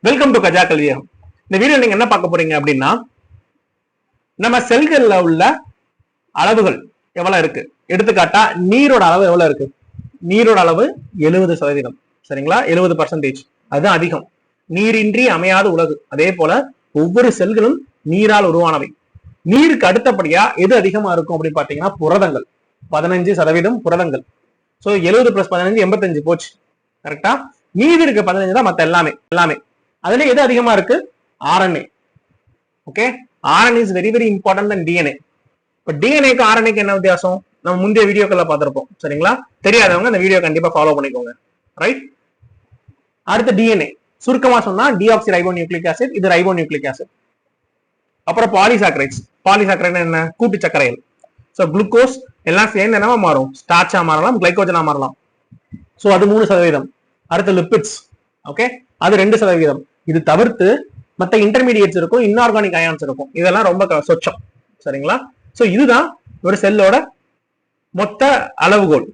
Welcome to Gaja கல்வியகம். இந்த video நீங்க என்ன பார்க்க போறீங்க அப்படின்னா, நம்ம செல்கள்ல உள்ள அளவுகள் எவ்வளவு இருக்கு. எடுத்துக்காட்டா நீரோட அளவு எவ்வளவு இருக்கு. நீரோட அளவு 70%. சரிங்களா, 70%. அதுதான் அதிகம். நீரின்றி அமையாத உலகு. அதே போல ஒவ்வொரு செல்களும் நீரால் உருவானவை. நீருக்கு அடுத்தபடியா எது அதிகமா இருக்கும் அப்படின்னு பாத்தீங்கன்னா புரதங்கள். 15% புரதங்கள். சோ 70 + 15 85 போச்சு. கரெக்டா? மீதி இருக்க 15 தான் மத்த எல்லாமே. அதுல எது அதிகமா இருக்கு? RNA. Okay, RNA is very very important than DNA. இப்ப டிஎன்ஏக்கு RNAக்கு என்ன வித்தியாசம் நம்ம முந்தைய வீடியோக்கள்ல பார்த்திருப்போம். சரிங்களா, தெரியாதவங்க இந்த வீடியோ கண்டிப்பா ஃபாலோ பண்ணிக்கோங்க. ரைட், அடுத்து டிஎன்ஏ சுருக்கமா சொன்னா டிஆக்சி ரைபோ நியூக்ளிக் ஆசிட், இது ரைபோ நியூக்ளிக் ஆசிட். அப்புறம் பாலிசாக்கரைட்ஸ். பாலிசாக்கரைட் என்ன? கூட்டு சர்க்கரைகள். சோ குளுக்கோஸ் எல்லாம் சேர்ந்து என்னவா மாறும்? ஸ்டார்ச்சா மாறலாம், கிளைகோஜனா மாறலாம். சோ அது 3%. அடுத்து லிபிட்ஸ். ஓகே, அது 2%. இது தவிர்த்து மற்ற இன்டர்மீடியேட்ஸ் இருக்கும், இன்ஆர்கானிக் அயான்ஸ் இருக்கும். இதெல்லாம் ரொம்ப சொச்சம். சரிங்களா, சோ இதுதான் ஒரு செல்லோட மொத்த அளவுகோல்.